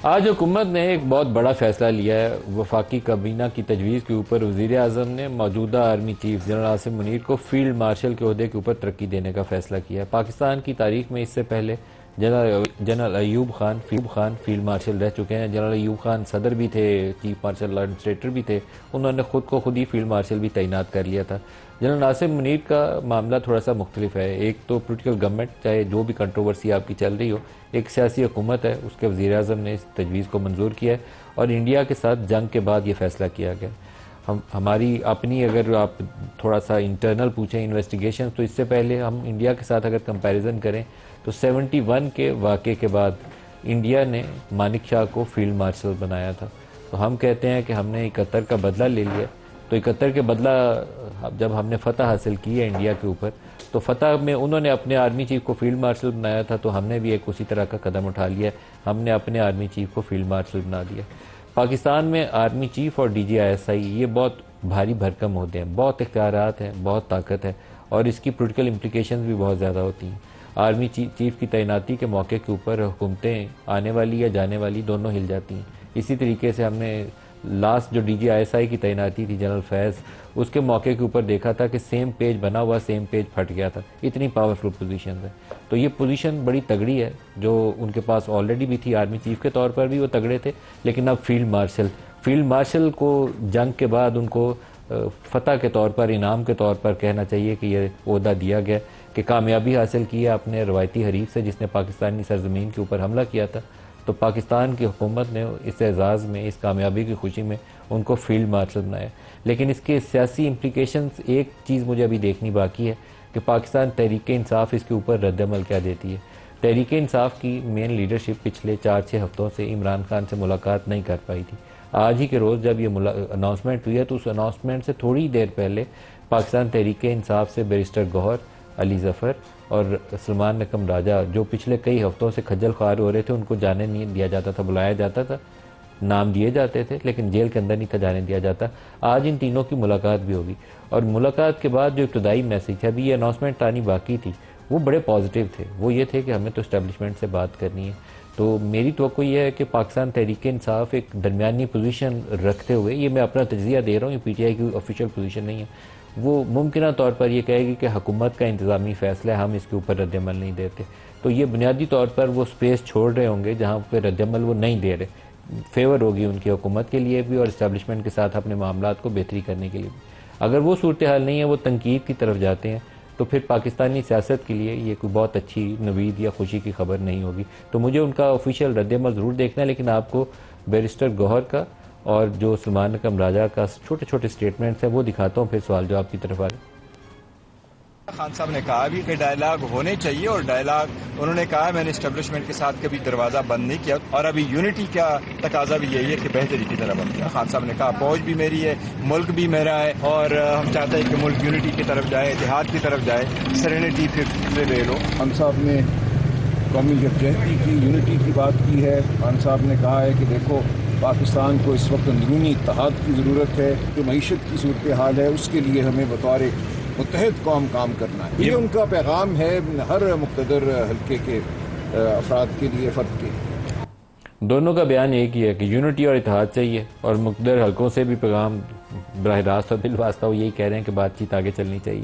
आज हुकूमत ने एक बहुत बड़ा फैसला लिया है। वफाकी काबीना की तजवीज़ के ऊपर वज़ीर आज़म ने मौजूदा army chief general Asim Munir को फील्ड मार्शल के ओहदे के ऊपर तरक्की देने का फैसला किया है। पाकिस्तान की तारीख में इससे पहले general Ayub Khan field marshal रह चुके हैं। जनरल अयूब खान सदर भी थे, चीफ मार्शल एडमिनिस्ट्रेटर भी थे। उन्होंने खुद को खुद ही फील्ड मार्शल भी तैनात कर लिया था। जनरल आसिम मुनीर का मामला थोड़ा सा मुख्तलिफ है। एक तो पोलिटिकल गवर्नमेंट, चाहे जो भी कंट्रोवर्सी आपकी चल रही हो, एक सियासी हुकूमत है, उसके वज़ीर आज़म ने इस तजवीज़ को मंजूर किया है और इंडिया के साथ जंग के बाद ये फैसला किया गया। हमारी अपनी अगर आप थोड़ा सा इंटरनल पूछें इन्वेस्टिगेशन, तो इससे पहले हम इंडिया के साथ अगर कंपैरिजन करें तो 71 के वाक़े के बाद इंडिया ने मानिक शाह को फील्ड मार्शल बनाया था। तो हम कहते हैं कि हमने 71 का बदला ले लिया। तो 71 के बदला जब हमने फतह हासिल की है इंडिया के ऊपर, तो फतह में उन्होंने अपने आर्मी चीफ को फील्ड मार्शल बनाया था, तो हमने भी एक उसी तरह का कदम उठा लिया। हमने अपने आर्मी चीफ को फील्ड मार्शल बना दिया। पाकिस्तान में आर्मी चीफ और DGISI ये बहुत भारी भरकम होते हैं, बहुत इख्तियारात हैं, बहुत ताकत है और इसकी पोलिटिकल इम्प्लिकेशन भी बहुत ज़्यादा होती हैं। आर्मी चीफ की तैनाती के मौके के ऊपर हुकूमतें आने वाली या जाने वाली दोनों हिल जाती हैं। इसी तरीके से हमने लास्ट जो DGISI की तैनाती थी जनरल फैज़, उसके मौके के ऊपर देखा था कि सेम पेज बना हुआ सेम पेज फट गया था। इतनी पावरफुल पोजीशन है। तो ये पोजीशन बड़ी तगड़ी है जो उनके पास ऑलरेडी भी थी। आर्मी चीफ के तौर पर भी वो तगड़े थे, लेकिन अब फील्ड मार्शल को जंग के बाद उनको फतह के तौर पर, इनाम के तौर पर कहना चाहिए कि ये ओहदा दिया गया कि कामयाबी हासिल की है अपने रवायती हरीफ से जिसने पाकिस्तानी सरजमीन के ऊपर हमला किया था। तो पाकिस्तान की हुकूमत ने इस एजाज़ में, इस कामयाबी की खुशी में उनको फील्ड मार्शल बनाया। लेकिन इसके सियासी इम्प्लिकेशंस, एक चीज़ मुझे अभी देखनी बाकी है कि पाकिस्तान तहरीक इंसाफ इसके ऊपर रद्दअमल क्या देती है। तहरीक इंसाफ की मेन लीडरशिप पिछले 4-6 हफ्तों से इमरान खान से मुलाकात नहीं कर पाई थी। आज ही के रोज़ जब ये अनाउंसमेंट हुई है, तो उस अनाउंसमेंट से थोड़ी देर पहले पाकिस्तान तहरीक इंसाफ से बैरिस्टर गौहर, अली ज़फ़र और सलमान नकम राजा, जो पिछले कई हफ्तों से खज्जल ख्वार हो रहे थे, उनको जाने नहीं दिया जाता था। बुलाया जाता था, नाम दिए जाते थे, लेकिन जेल के अंदर नहीं था जाने दिया जाता। आज इन तीनों की मुलाकात भी होगी और मुलाकात के बाद जो इब्तदाई मैसेज है, अभी ये अनाउंसमेंट आनी बाकी थी, वो बड़े पॉजिटिव थे। वो ये थे कि हमें तो इस्टेब्लिशमेंट से बात करनी है। तो मेरी तवक्को ये है कि पाकिस्तान तहरीक इंसाफ एक दरमियानी पोजीशन रखते हुए, ये मैं अपना तजिया दे रहा हूँ, ये PTI की ऑफिशियल पोजीशन नहीं है, वो मुमकिन तौर पर ये कहेगी कि हुकूमत का इंतज़ामी फ़ैसला है, हम इसके ऊपर रद्दअमल नहीं देते। तो ये बुनियादी तौर पर वो स्पेस छोड़ रहे होंगे जहाँ पर रद्दअमल वो नहीं दे रहे। फेवर होगी उनकी हुकूमत के लिए भी और इस्टेब्लिशमेंट के साथ अपने मामलात को बेहतरी करने के लिए भी। अगर वो सूरत हाल नहीं है, वो तनकीद की तरफ जाते हैं, तो फिर पाकिस्तानी सियासत के लिए ये कोई बहुत अच्छी नवीद या खुशी की खबर नहीं होगी। तो मुझे उनका ऑफिशियल रद्दअमल ज़रूर देखना है, लेकिन आपको बैरिस्टर गौहर का और जो सलमान नकम राजा का छोटे छोटे स्टेटमेंट्स हैं वो दिखाता हूँ, फिर सवाल जवाब की तरफ आ रहे। खान साहब ने कहा भी कि डायलॉग होने चाहिए और डायलॉग उन्होंने कहा मैंने एस्टेब्लिशमेंट के साथ कभी दरवाजा बंद नहीं किया और अभी यूनिटी का तकाजा भी यही है कि बेहतरी की तरफ बन गया। खान साहब ने कहा फौज भी मेरी है, मुल्क भी मेरा है और हम चाहते हैं कि मुल्क यूनिटी की तरफ जाए, इतिहाद की तरफ जाए, सेरेनिटी फिर ले लो। खान साहब ने कौमी यकजहती की, यूनिटी की बात की है। खान साहब ने कहा है कि देखो पाकिस्तान को इस वक्त अंदरूनी इत्तेहाद की ज़रूरत है, जो मईशत की सूरत हाल है उसके लिए हमें बतौर मुत्तहिद कौम काम करना है। ये उनका पैगाम है हर मुक़्तदर हल्के के अफराद के लिए, फ़र्द के लिए। दोनों का बयान एक ही है कि यूनिटी और इत्तेहाद चाहिए और मुक़्तदर हल्कों से भी पैगाम बराह रास्त और बिल वास्ता वो यही कह रहे हैं कि बातचीत आगे चलनी चाहिए।